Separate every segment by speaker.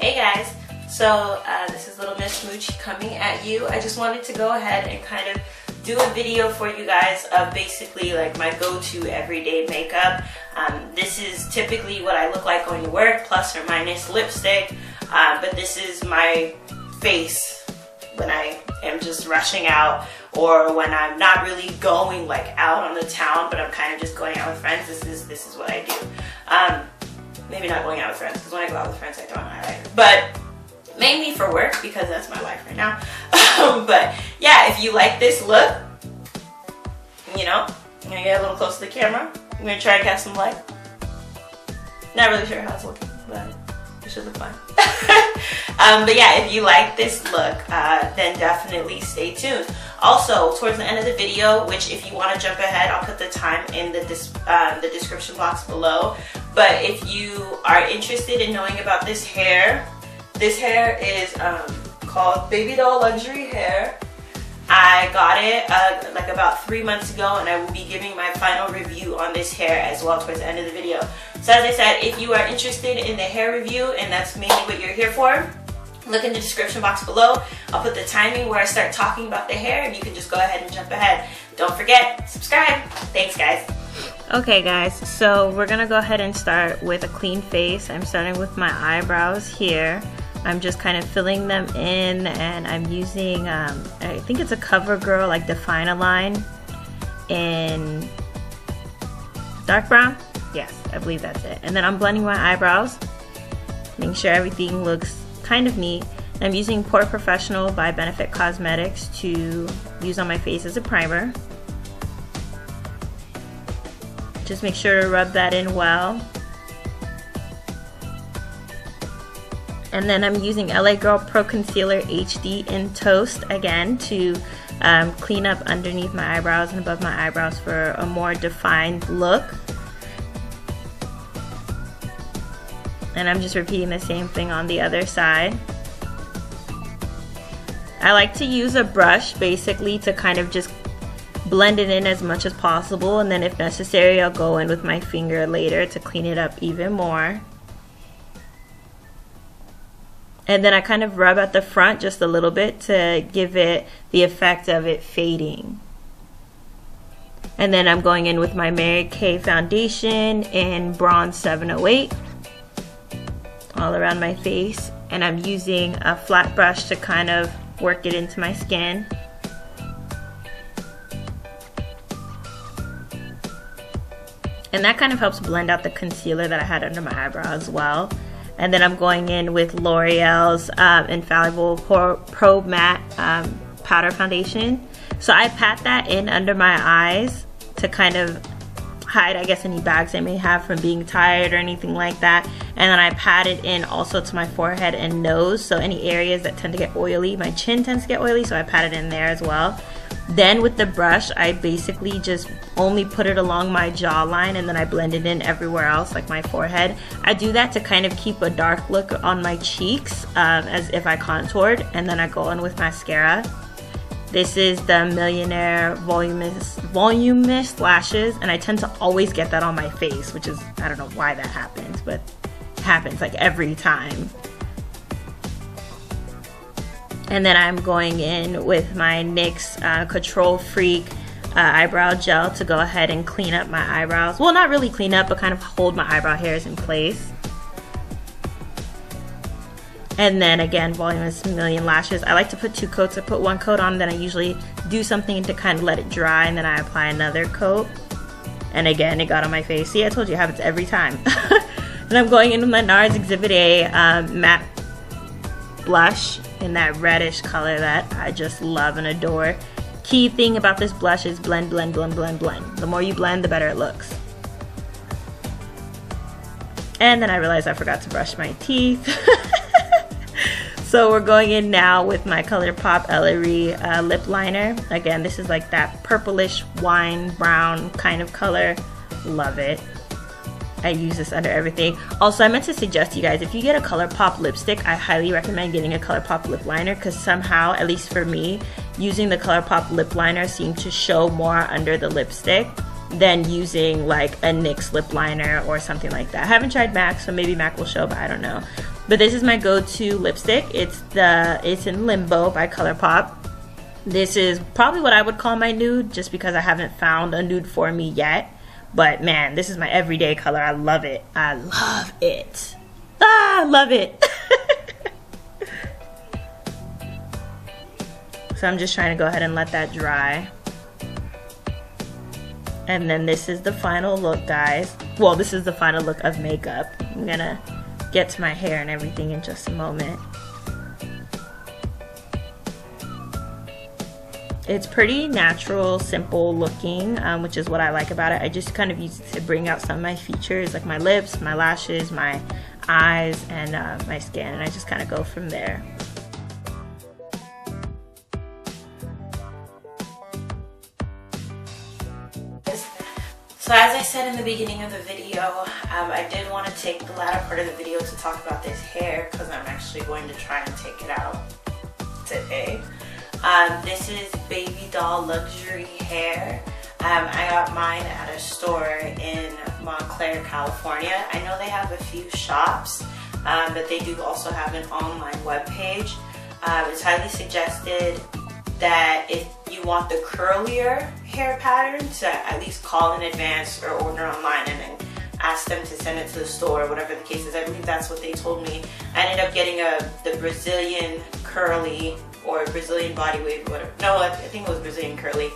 Speaker 1: Hey guys, so this is Little Miss Moochie coming at you. I just wanted to go ahead and kind of do a video for you guys of basically like my go-to everyday makeup. This is typically what I look like going to work, plus or minus lipstick, but this is my face when I am just rushing out, or when I'm not really going like out on the town, but I'm kind of just going out with friends. This is what I do. Maybe not going out with friends, because when I go out with friends I throw on highlighter, but mainly for work because that's my life right now. But yeah, if you like this look, you know, I'm gonna get a little close to the camera. I'm gonna try and catch some light. Not really sure how it's looking, but it should look fine. But yeah, if you like this look, then definitely stay tuned. Also, towards the end of the video, which if you want to jump ahead, I'll put the time in the description box below. But if you are interested in knowing about this hair is called Baby Doll Luxury Hair. I got it like about 3 months ago, and I will be giving my final review on this hair as well towards the end of the video. So as I said, if you are interested in the hair review, and that's mainly what you're here for, look in the description box below. I'll put the timing where I start talking about the hair, and you can just go ahead and jump ahead. Don't forget, subscribe. Thanks guys. Okay guys, so we're gonna go ahead and start with a clean face. I'm starting with my eyebrows here. I'm just kind of filling them in, and I'm using, I think it's a CoverGirl, like Define a Line in dark brown. Yes, I believe that's it. And then I'm blending my eyebrows, making sure everything looks kind of neat. And I'm using Pore Professional by Benefit Cosmetics to use on my face as a primer. Just make sure to rub that in well. And then I'm using LA Girl Pro Concealer HD in Toast again to clean up underneath my eyebrows and above my eyebrows for a more defined look. And I'm just repeating the same thing on the other side. I like to use a brush basically to kind of just blend it in as much as possible, and then if necessary I'll go in with my finger later to clean it up even more. And then I kind of rub at the front just a little bit to give it the effect of it fading. And then I'm going in with my Mary Kay foundation in Bronze 708 all around my face, and I'm using a flat brush to kind of work it into my skin. And that kind of helps blend out the concealer that I had under my eyebrow as well. And then I'm going in with L'Oreal's Infallible Pro Matte Powder Foundation. So I pat that in under my eyes to kind of hide, I guess, any bags I may have from being tired or anything like that. And then I pat it in also to my forehead and nose. So any areas that tend to get oily, my chin tends to get oily, so I pat it in there as well. Then with the brush, I basically just only put it along my jawline, and then I blend it in everywhere else, like my forehead. I do that to kind of keep a dark look on my cheeks, as if I contoured, and then I go in with mascara. This is the Millionaire Voluminous Lashes, and I tend to always get that on my face, which is, I don't know why that happens, but it happens like every time. And then I'm going in with my NYX Control Freak eyebrow gel to go ahead and clean up my eyebrows. Well, not really clean up, but kind of hold my eyebrow hairs in place. And then again, Voluminous Million Lashes. I like to put 2 coats. I put 1 coat on, then I usually do something to kind of let it dry, and then I apply another coat. And again, it got on my face. See, I told you it happens every time. And I'm going in with my NARS Exhibit A matte blush in that reddish color that I just love and adore. Key thing about this blush is blend, blend, blend, blend, blend. The more you blend, the better it looks. And then I realized I forgot to brush my teeth. So we're going in now with my ColourPop Ellery lip liner. Again, this is like that purplish wine brown kind of color. Love it. I use this under everything. Also, I meant to suggest to you guys, if you get a ColourPop lipstick, I highly recommend getting a ColourPop lip liner, because somehow, at least for me, using the ColourPop lip liner seemed to show more under the lipstick than using like a NYX lip liner or something like that. I haven't tried MAC, so maybe MAC will show, but I don't know. But this is my go-to lipstick. It's in Limbo by ColourPop. This is probably what I would call my nude, just because I haven't found a nude for me yet. But man, this is my everyday color. I love it. I love it. Ah, I love it. So I'm just trying to go ahead and let that dry. And then this is the final look, guys. Well, this is the final look of makeup. I'm gonna get to my hair and everything in just a moment. It's pretty natural, simple looking, which is what I like about it. I just kind of use it to bring out some of my features, like my lips, my lashes, my eyes, and my skin, and I just kind of go from there. So as I said in the beginning of the video, I did want to take the latter part of the video to talk about this hair, because I'm actually going to try and take it out today. This is Baby Doll Luxury Hair. I got mine at a store in Montclair, California. I know they have a few shops, but they do also have an online webpage. It's highly suggested that if you want the curlier hair pattern, to at least call in advance or order online and then ask them to send it to the store, whatever the case is. I believe that's what they told me. I ended up getting the Brazilian curly, or Brazilian body wave, whatever. No, I think it was Brazilian curly,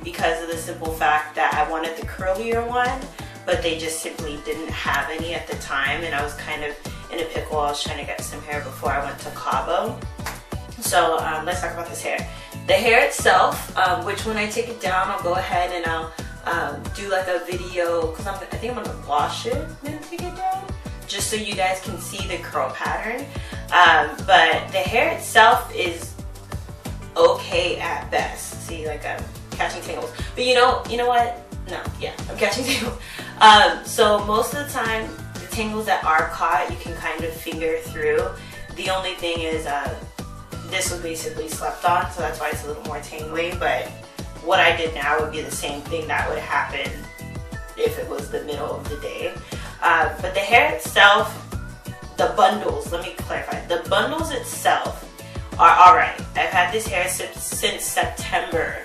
Speaker 1: because of the simple fact that I wanted the curlier one, but they just simply didn't have any at the time, and I was kind of in a pickle. I was trying to get some hair before I went to Cabo. So let's talk about this hair. The hair itself, which when I take it down, I'll go ahead and I'll do like a video, because I think I'm gonna wash it and then take it down, just so you guys can see the curl pattern. But the hair itself is okay at best. See, like I'm catching tangles. But you know what? No, yeah, I'm catching tangles. So most of the time, the tangles that are caught, you can kind of finger through. The only thing is, this was basically slept on, so that's why it's a little more tangly. But what I did now would be the same thing that would happen if it was the middle of the day. But the hair itself, the bundles, let me clarify, the bundles itself are alright. I've had this hair since September,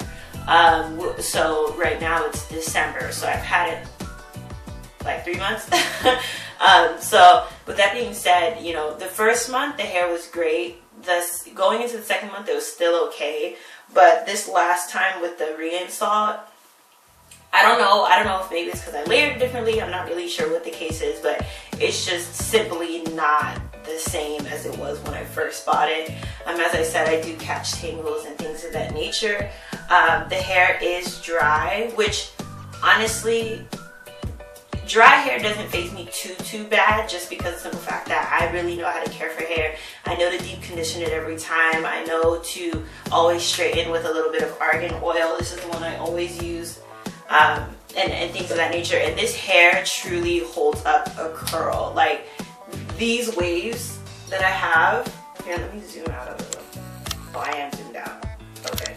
Speaker 1: so right now it's December, so I've had it like 3 months. So with that being said, you know, the first month the hair was great. Going into the second month it was still okay, but this last time with the reinstall, I don't know if maybe it's because I layered differently. I'm not really sure what the case is, but it's just simply not the same as it was when I first bought it. As I said, I do catch tangles and things of that nature. The hair is dry, which honestly, dry hair doesn't faze me too bad, just because of the simple fact that I really know how to care for hair. I know to deep condition it every time. I know to always straighten with a little bit of argan oil. This is the one I always use. And things of that nature. And this hair truly holds up a curl. Like these waves that I have. Here, let me zoom out a little. Oh, I am zoomed out. Okay.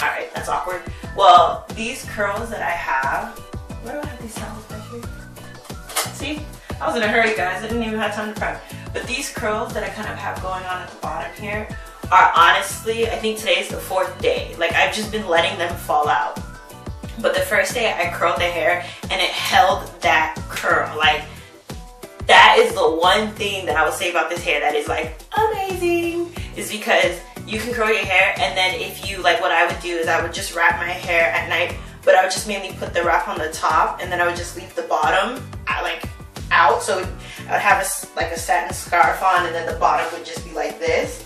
Speaker 1: Alright, that's awkward. Well, these curls that I have. Where do I have these towels back here? See? I was in a hurry, guys. I didn't even have time to prep. But these curls that I kind of have going on at the bottom here are honestly, I think today is the 4th day. Like I've just been letting them fall out. But the first day I curled the hair and it held that curl. Like that is the one thing that I would say about this hair that is like amazing, is because you can curl your hair, and then if you, like what I would do is I would just wrap my hair at night, but I would just mainly put the wrap on the top, and then I would just leave the bottom like out, so I would have like a satin scarf on, and then the bottom would just be like this.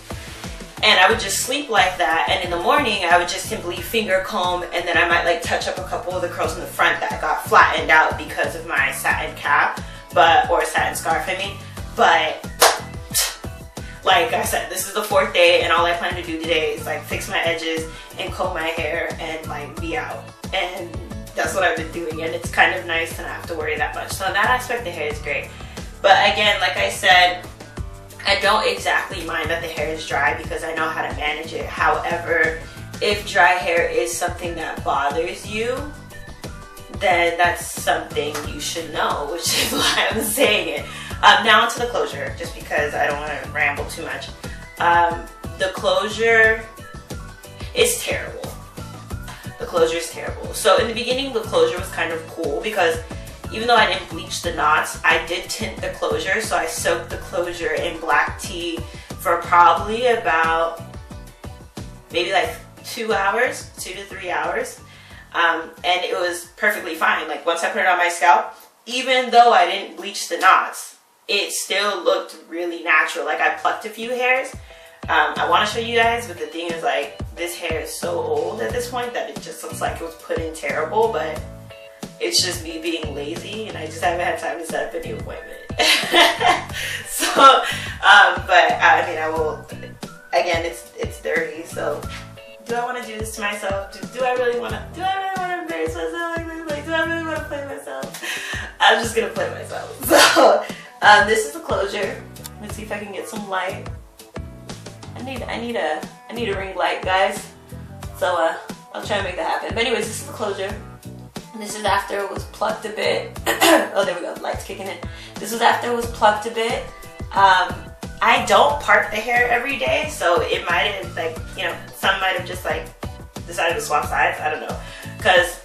Speaker 1: And I would just sleep like that, and in the morning I would just simply finger comb, and then I might like touch up a couple of the curls in the front that got flattened out because of my satin cap, or satin scarf I mean. But like I said, this is the 4th day, and all I plan to do today is like fix my edges and comb my hair and like be out. And that's what I've been doing, and it's kind of nice to not have to worry that much. So in that aspect, the hair is great. But again, like I said, I don't exactly mind that the hair is dry because I know how to manage it. However, if dry hair is something that bothers you, then that's something you should know, which is why I'm saying it. Now onto the closure, just because I don't want to ramble too much. The closure is terrible. The closure is terrible. So in the beginning, the closure was kind of cool because even though I didn't bleach the knots, I did tint the closure. So I soaked the closure in black tea for probably about maybe like 2 hours, 2 to 3 hours. And it was perfectly fine. Like once I put it on my scalp, even though I didn't bleach the knots, it still looked really natural. Like I plucked a few hairs. I want to show you guys, but the thing is, like, this hair is so old at this point that it just looks like it was put in terrible, but it's just me being lazy and I just haven't had time to set up any appointment. So, but I mean, I will, again, it's dirty, so do I want to do this to myself? Do I really want to embarrass myself like this? Like, do I really want to play myself? I'm just going to play myself. So, this is the closure. Let's see if I can get some light. I need a ring light, guys. So I'll try and make that happen. But anyways, this is the closure. This is after it was plucked a bit. Oh, there we go. The light's kicking in. This was after it was plucked a bit. I don't part the hair every day, so it might have, like, you know, some might have just like decided to swap sides. I don't know, because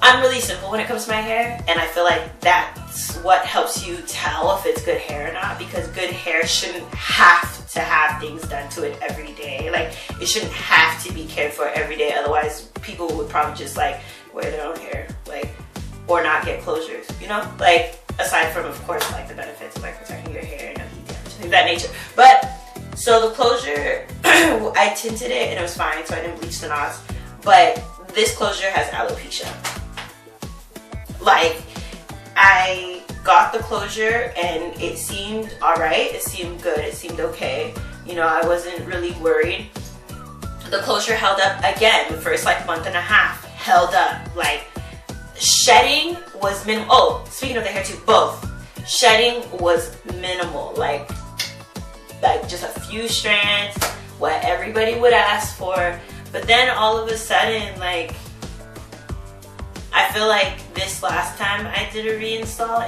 Speaker 1: I'm really simple when it comes to my hair, and I feel like that's what helps you tell if it's good hair or not, because good hair shouldn't have to have things done to it every day. Like, it shouldn't have to be cared for every day, otherwise people would probably just like wear their own hair, like, or not get closures, you know? Like, aside from, of course, like the benefits of like protecting your hair and no heat damage, things of that nature. But so the closure, I tinted it and it was fine, so I didn't bleach the knots. But this closure has alopecia. Like, I got the closure and it seemed alright, it seemed good, it seemed okay. You know, I wasn't really worried. The closure held up again, the first like month and a half held up. Like, shedding was minimal. Oh, speaking of the hair too, both. Shedding was minimal, like just a few strands, what everybody would ask for. But then all of a sudden, like, I feel like this last time I did a reinstall,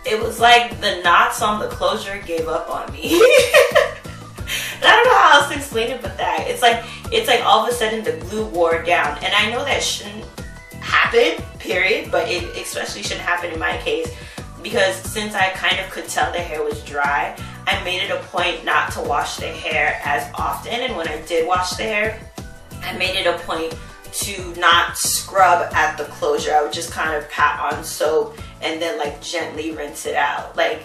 Speaker 1: it was like the knots on the closure gave up on me. I don't know how else to explain it but that. It's like all of a sudden the glue wore down. And I know that shouldn't happen, period, but it especially shouldn't happen in my case, because since I kind of could tell the hair was dry, I made it a point not to wash the hair as often. And when I did wash the hair, I made it a point to not scrub at the closure. I would just kind of pat on soap and then like gently rinse it out. Like,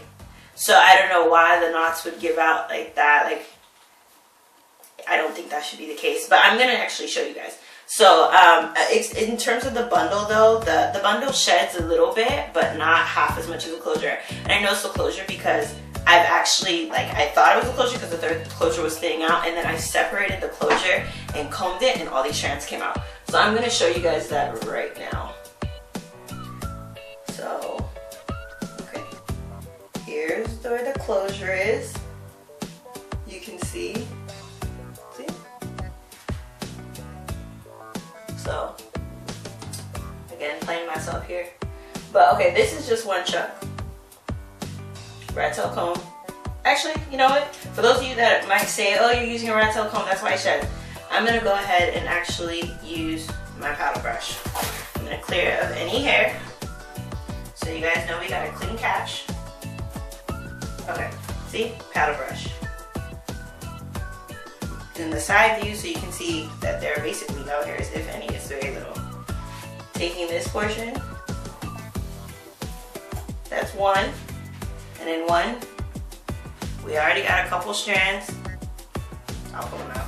Speaker 1: so I don't know why the knots would give out like that. Like, I don't think that should be the case, but I'm gonna actually show you guys. So in terms of the bundle though, the bundle sheds a little bit, but not half as much as the closure. And I know it's the closure because I've actually, like, I thought it was a closure because the third closure was staying out, and then I separated the closure and combed it and all these strands came out. So I'm gonna show you guys that right now. So, okay, here's where the closure is. You can see. So, again, playing myself here. But okay, this is just one chunk. Rat tail comb. Actually, you know what? For those of you that might say, oh, you're using a rat tail comb, that's why I shed. I'm gonna go ahead and actually use my paddle brush. I'm gonna clear it of any hair. So you guys know we got a clean catch. Okay, see? Paddle brush. In the side view, so you can see that there are basically no hairs, if any. It's very little. Taking this portion, that's one, and then one. We already got a couple strands. I'll pull them out.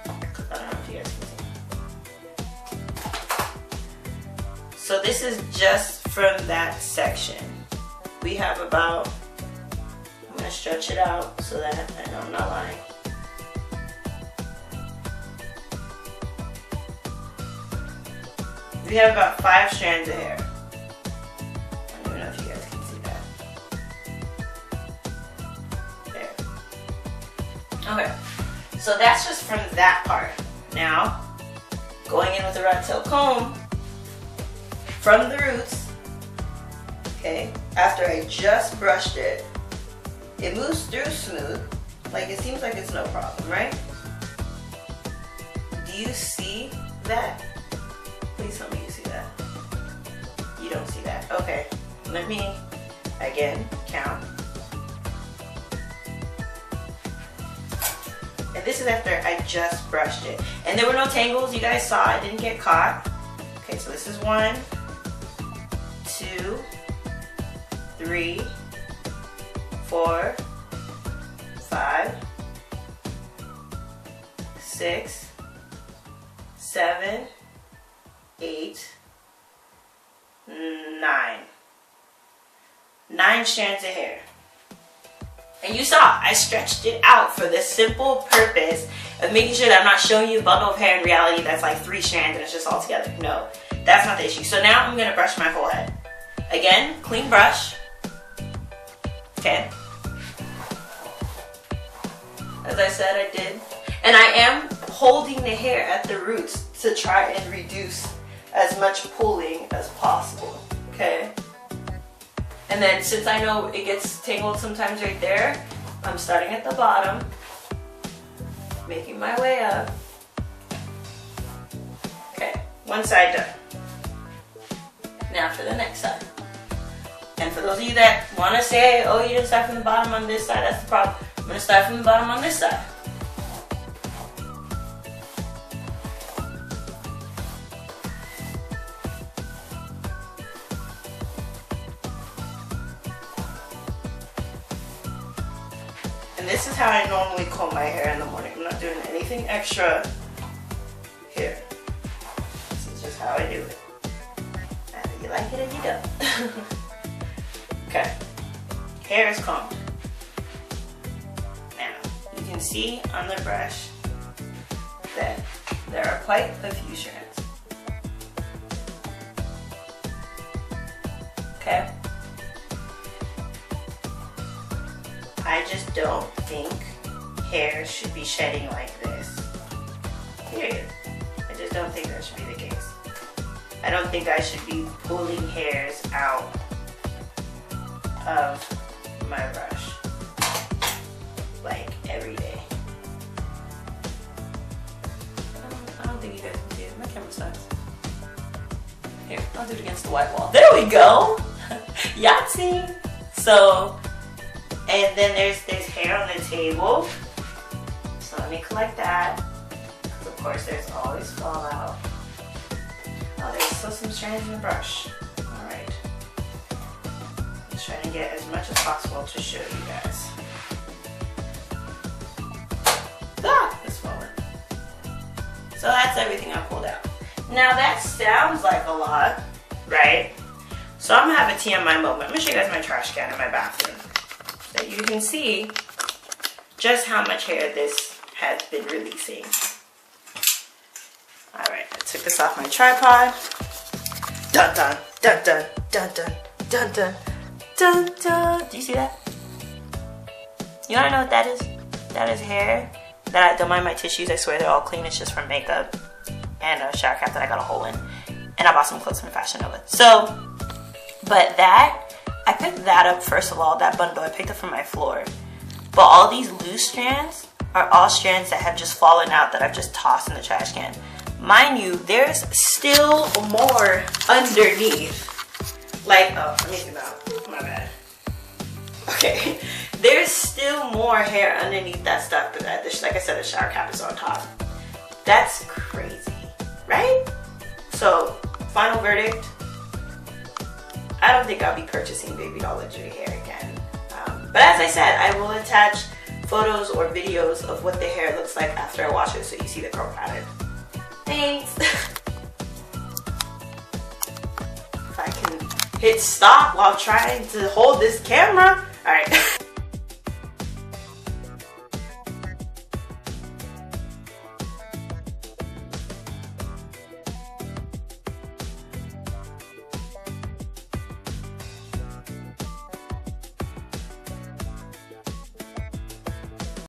Speaker 1: I don't know if you guys can see. So this is just from that section. We have about, I'm gonna stretch it out so that I know I'm not lying. We have about 5 strands of hair. I don't know if you guys can see that. There. Okay, so that's just from that part. Now, going in with the rat tail comb, from the roots, okay, after I just brushed it, it moves through smooth. Like, it seems like it's no problem, right? Do you see that? Please tell me you see that. You don't see that. Okay, let me, again, count. And this is after I just brushed it. And there were no tangles, you guys saw, it didn't get caught. Okay, so this is 1, 2, 3, 4, 5, 6, 7, 8, 9. 9 strands of hair. And you saw, I stretched it out for the simple purpose of making sure that I'm not showing you a bundle of hair in reality that's like 3 strands and it's just all together. No, that's not the issue. So now I'm gonna brush my whole head. Again, clean brush. Okay. As I said, I did. And I am holding the hair at the roots to try and reduce as much pulling as possible. Okay. And then since I know it gets tangled sometimes right there, I'm starting at the bottom, making my way up. Okay, one side done. Now for the next side. And for those of you that want to say, oh, you didn't start from the bottom on this side, that's the problem. I'm going to start from the bottom on this side. And this is how I normally comb my hair in the morning. I'm not doing anything extra here. This is just how I do it. Either you like it or you don't. Okay. Hair is combed. Now, you can see on the brush that there are quite a few strands. Okay? I just don't think hair should be shedding like this. Period. I just don't think that should be the case. I don't think I should be pulling hairs out of my brush like every day. I don't think you guys can see it. My camera sucks. Here, I'll do it against the white wall. There we go! Yahtzee! So, and then there's hair on the table. So let me collect that. Of course, there's always fallout. Oh, there's still some strands in the brush. Alright. Just trying to get as much as possible to show you guys. Ah! It's falling. So that's everything I pulled out. Now that sounds like a lot, right? So I'm gonna have a TMI moment. I'm gonna show you guys my trash can in my bathroom. So you can see just how much hair this has been releasing. Alright, I took this off my tripod. Dun dun dun dun dun dun dun dun dun dun. Do you see that? You wanna know what that is? That is hair that I don't mind my tissues. I swear they're all clean. It's just from makeup and a shower cap that I got a hole in. And I bought some clothes from Fashion Nova. So, but that, I picked that up first of all, that bundle I picked up from my floor. But all these loose strands are all strands that have just fallen out that I've just tossed in the trash can. Mind you, there's still more underneath. Like, oh, let me zoom out. My bad. Okay, there's still more hair underneath that stuff, but like I said, the shower cap is on top. That's crazy, right? So, final verdict. I don't think I'll be purchasing Baby Doll Luxury hair again. But as I said, I will attach photos or videos of what the hair looks like after I wash it so you see the curl pattern. Thanks. If I can hit stop while trying to hold this camera. All right.